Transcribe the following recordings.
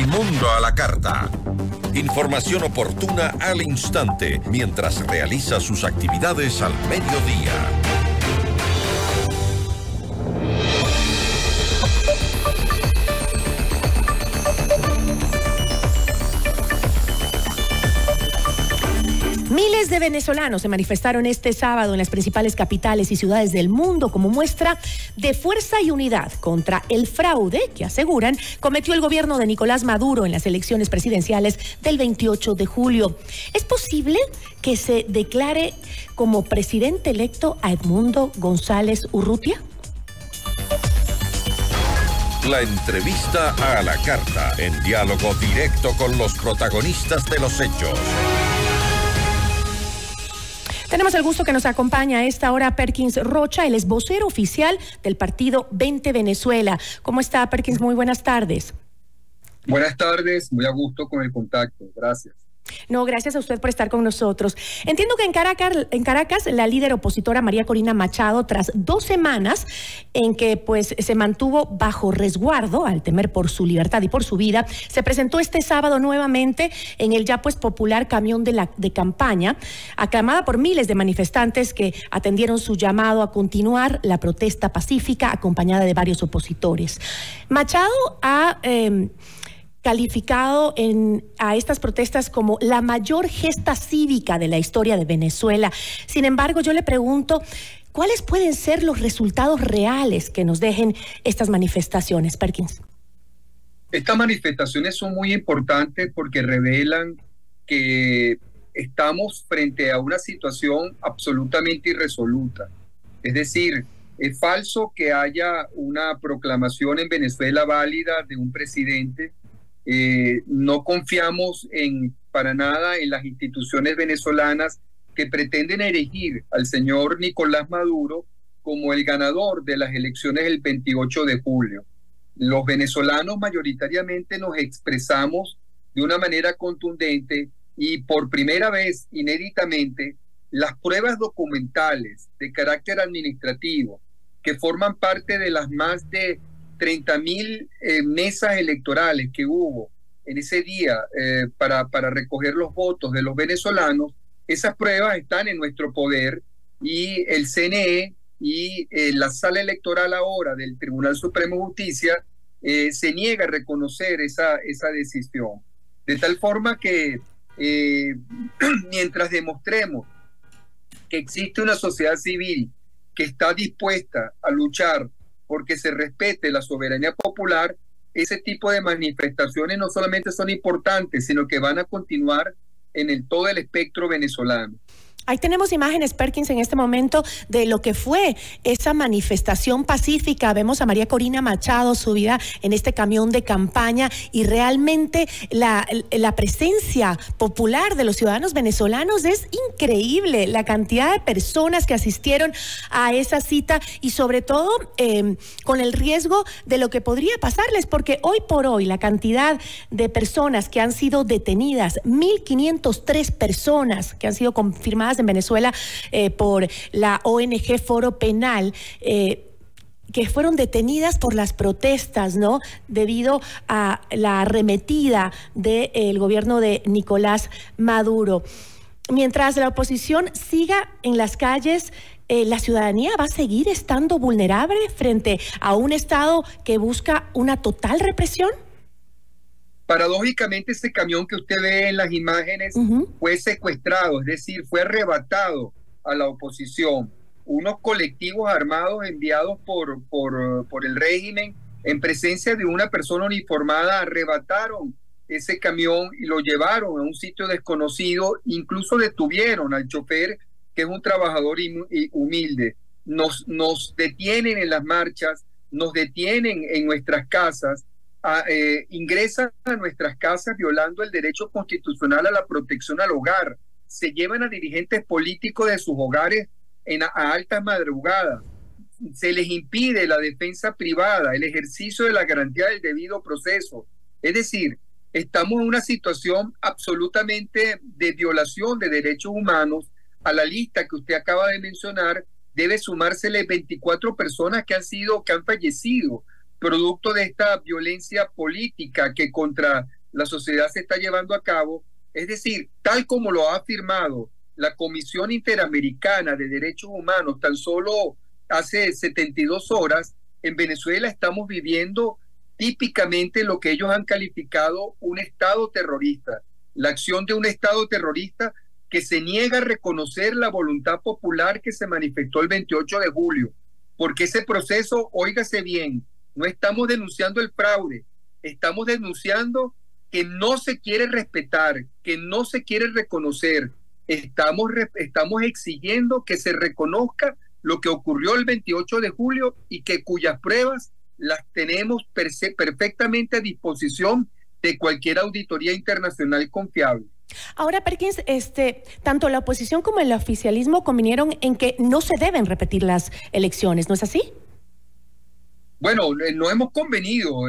Notimundo a la carta. Información oportuna al instante mientras realiza sus actividades al mediodía. Miles de venezolanos se manifestaron este sábado en las principales capitales y ciudades del mundo como muestra de fuerza y unidad contra el fraude que aseguran cometió el gobierno de Nicolás Maduro en las elecciones presidenciales del 28 de julio. ¿Es posible que se declare como presidente electo a Edmundo González Urrutia? La entrevista a la carta, en diálogo directo con los protagonistas de los hechos. Tenemos el gusto que nos acompaña a esta hora Perkins Rocha, él es vocero oficial del partido 20 Venezuela. ¿Cómo está, Perkins? Muy buenas tardes. Buenas tardes, muy a gusto con el contacto, gracias. No, gracias a usted por estar con nosotros. Entiendo que en Caracas la líder opositora María Corina Machado, tras 2 semanas en que pues se mantuvo bajo resguardo al temer por su libertad y por su vida, se presentó este sábado nuevamente en el ya pues popular camión de campaña, aclamada por miles de manifestantes que atendieron su llamado a continuar la protesta pacífica acompañada de varios opositores. Machado ha calificado a estas protestas como la mayor gesta cívica de la historia de Venezuela. Sin embargo, yo le pregunto, ¿cuáles pueden ser los resultados reales que nos dejen estas manifestaciones, Perkins? Estas manifestaciones son muy importantes porque revelan que estamos frente a una situación absolutamente irresoluta. Es decir, es falso que haya una proclamación en Venezuela válida de un presidente. No confiamos para nada en las instituciones venezolanas que pretenden erigir al señor Nicolás Maduro como el ganador de las elecciones del 28 de julio. Los venezolanos mayoritariamente nos expresamos de una manera contundente y por primera vez, inéditamente, las pruebas documentales de carácter administrativo que forman parte de las más de 30.000 mesas electorales que hubo en ese día para recoger los votos de los venezolanos, esas pruebas están en nuestro poder y el CNE y la sala electoral ahora del Tribunal Supremo de Justicia se niega a reconocer esa decisión. De tal forma que mientras demostremos que existe una sociedad civil que está dispuesta a luchar porque se respete la soberanía popular, ese tipo de manifestaciones no solamente son importantes, sino que van a continuar en todo el espectro venezolano. Ahí tenemos imágenes, Perkins, en este momento de lo que fue esa manifestación pacífica. Vemos a María Corina Machado subida en este camión de campaña y realmente la presencia popular de los ciudadanos venezolanos es increíble. La cantidad de personas que asistieron a esa cita y sobre todo con el riesgo de lo que podría pasarles, porque hoy por hoy la cantidad de personas que han sido detenidas, 1.503 personas que han sido confirmadas en Venezuela por la ONG Foro Penal, que fueron detenidas por las protestas, ¿no? Debido a la arremetida del gobierno de Nicolás Maduro. Mientras la oposición siga en las calles, ¿la ciudadanía va a seguir estando vulnerable frente a un Estado que busca una total represión? Paradójicamente, ese camión que usted ve en las imágenes fue secuestrado, es decir, fue arrebatado a la oposición. Unos colectivos armados enviados por el régimen en presencia de una persona uniformada arrebataron ese camión y lo llevaron a un sitio desconocido, incluso detuvieron al chofer, que es un trabajador humilde. Nos detienen en las marchas, nos detienen en nuestras casas, ingresan a nuestras casas violando el derecho constitucional a la protección al hogar, se llevan a dirigentes políticos de sus hogares a altas madrugadas, se les impide la defensa privada, el ejercicio de la garantía del debido proceso. Es decir, estamos en una situación absolutamente de violación de derechos humanos. A la lista que usted acaba de mencionar debe sumársele 24 personas que han fallecido producto de esta violencia política que contra la sociedad se está llevando a cabo. Es decir, tal como lo ha afirmado la Comisión Interamericana de Derechos Humanos tan solo hace 72 horas, en Venezuela estamos viviendo típicamente lo que ellos han calificado un Estado terrorista, la acción de un Estado terrorista que se niega a reconocer la voluntad popular que se manifestó el 28 de julio, porque ese proceso, óigase bien, no estamos denunciando el fraude, estamos denunciando que no se quiere respetar, que no se quiere reconocer. Estamos exigiendo que se reconozca lo que ocurrió el 28 de julio y que cuyas pruebas las tenemos perfectamente a disposición de cualquier auditoría internacional confiable. Ahora, Perkins, tanto la oposición como el oficialismo convinieron en que no se deben repetir las elecciones, ¿no es así? Bueno, no hemos convenido.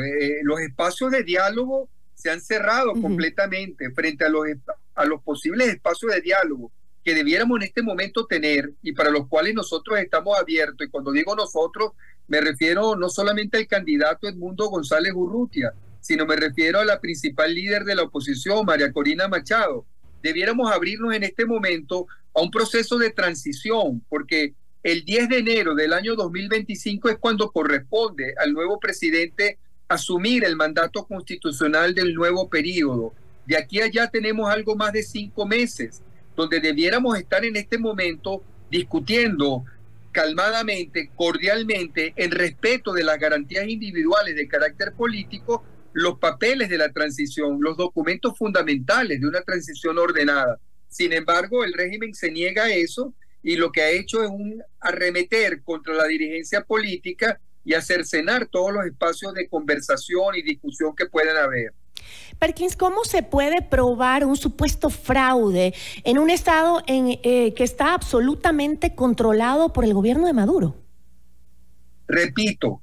Los espacios de diálogo se han cerrado completamente frente a los posibles espacios de diálogo que debiéramos en este momento tener y para los cuales nosotros estamos abiertos. Y cuando digo nosotros, me refiero no solamente al candidato Edmundo González Urrutia, sino me refiero a la principal líder de la oposición, María Corina Machado. Debiéramos abrirnos en este momento a un proceso de transición, porque el 10 de enero del año 2025 es cuando corresponde al nuevo presidente asumir el mandato constitucional del nuevo periodo. De aquí a allá tenemos algo más de 5 meses, donde debiéramos estar en este momento discutiendo calmadamente, cordialmente, en respeto de las garantías individuales de carácter político, los papeles de la transición, los documentos fundamentales de una transición ordenada. Sin embargo, el régimen se niega a eso y lo que ha hecho es arremeter contra la dirigencia política y a cercenar todos los espacios de conversación y discusión que puedan haber. Perkins, ¿cómo se puede probar un supuesto fraude en un estado que está absolutamente controlado por el gobierno de Maduro? Repito,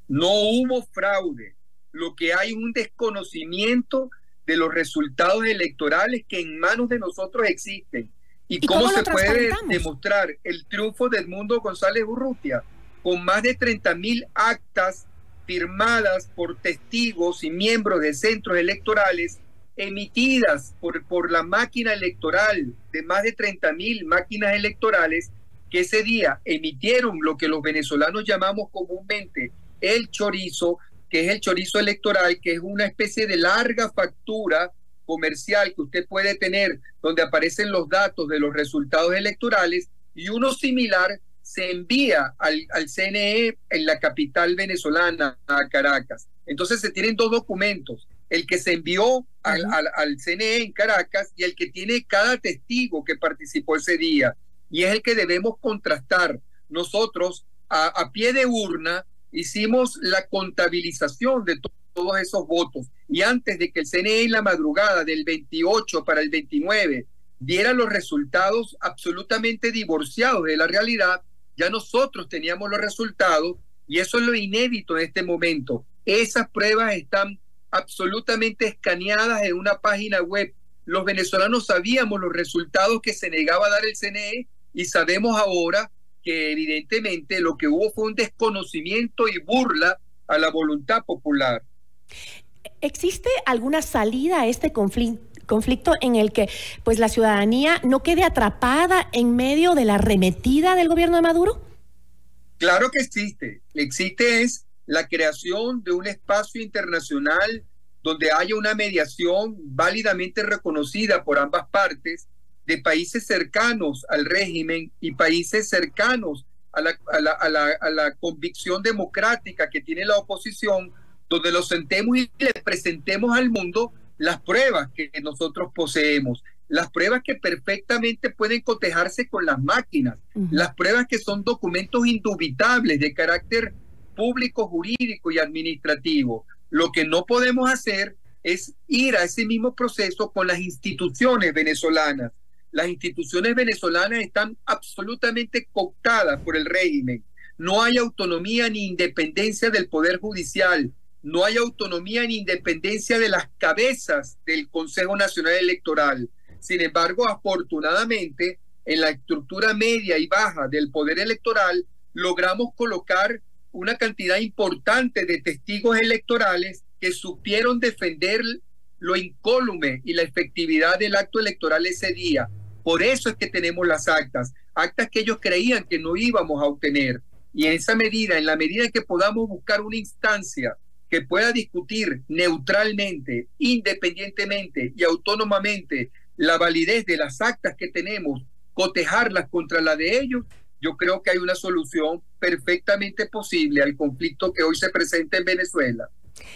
no hubo fraude. Lo que hay es un desconocimiento de los resultados electorales que en manos de nosotros existen. ¿Y cómo se puede demostrar el triunfo de Edmundo González Urrutia? Con más de 30.000 actas firmadas por testigos y miembros de centros electorales emitidas por la máquina electoral de más de 30.000 máquinas electorales que ese día emitieron lo que los venezolanos llamamos comúnmente el chorizo, que es el chorizo electoral, que es una especie de larga factura comercial que usted puede tener donde aparecen los datos de los resultados electorales, y uno similar se envía al CNE en la capital venezolana, a Caracas. Entonces se tienen dos documentos, el que se envió al CNE en Caracas y el que tiene cada testigo que participó ese día, y es el que debemos contrastar. Nosotros a pie de urna hicimos la contabilización de todos esos votos, y antes de que el CNE en la madrugada del 28 para el 29 diera los resultados absolutamente divorciados de la realidad, ya nosotros teníamos los resultados, y eso es lo inédito en este momento. Esas pruebas están absolutamente escaneadas en una página web. Los venezolanos sabíamos los resultados que se negaba a dar el CNE, y sabemos ahora que evidentemente lo que hubo fue un desconocimiento y burla a la voluntad popular. ¿Existe alguna salida a este conflicto en el que pues la ciudadanía no quede atrapada en medio de la arremetida del gobierno de Maduro? Claro que existe. Existe es la creación de un espacio internacional donde haya una mediación válidamente reconocida por ambas partes, de países cercanos al régimen y países cercanos a la convicción democrática que tiene la oposición, donde los sentemos y le presentemos al mundo las pruebas que nosotros poseemos, las pruebas que perfectamente pueden cotejarse con las máquinas, las pruebas que son documentos indubitables de carácter público, jurídico y administrativo. Lo que no podemos hacer es ir a ese mismo proceso con las instituciones venezolanas. Las instituciones venezolanas están absolutamente cooptadas por el régimen. No hay autonomía ni independencia del Poder Judicial. No hay autonomía ni independencia de las cabezas del Consejo Nacional Electoral. Sin embargo, afortunadamente, en la estructura media y baja del poder electoral, logramos colocar una cantidad importante de testigos electorales que supieron defender lo incólume y la efectividad del acto electoral ese día. Por eso es que tenemos las actas que ellos creían que no íbamos a obtener. Y en esa medida, en la medida en que podamos buscar una instancia que pueda discutir neutralmente, independientemente y autónomamente la validez de las actas que tenemos, cotejarlas contra la de ellos, yo creo que hay una solución perfectamente posible al conflicto que hoy se presenta en Venezuela.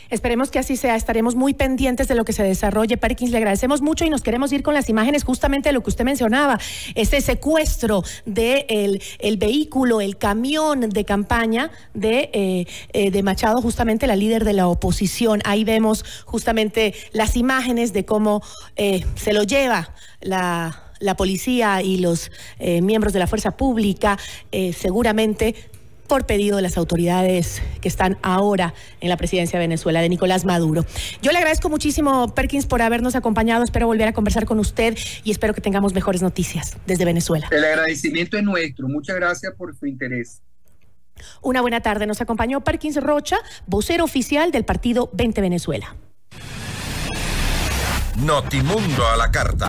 Esperemos que así sea, estaremos muy pendientes de lo que se desarrolle. Perkins, le agradecemos mucho y nos queremos ir con las imágenes justamente de lo que usted mencionaba, ese secuestro del vehículo, el camión de campaña de Machado, justamente la líder de la oposición. Ahí vemos justamente las imágenes de cómo se lo lleva la policía y los miembros de la fuerza pública, seguramente por pedido de las autoridades que están ahora en la presidencia de Venezuela, de Nicolás Maduro. Yo le agradezco muchísimo, Perkins, por habernos acompañado. Espero volver a conversar con usted y espero que tengamos mejores noticias desde Venezuela. El agradecimiento es nuestro. Muchas gracias por su interés. Una buena tarde. Nos acompañó Perkins Rocha, vocero oficial del partido 20 Venezuela. Notimundo a la carta.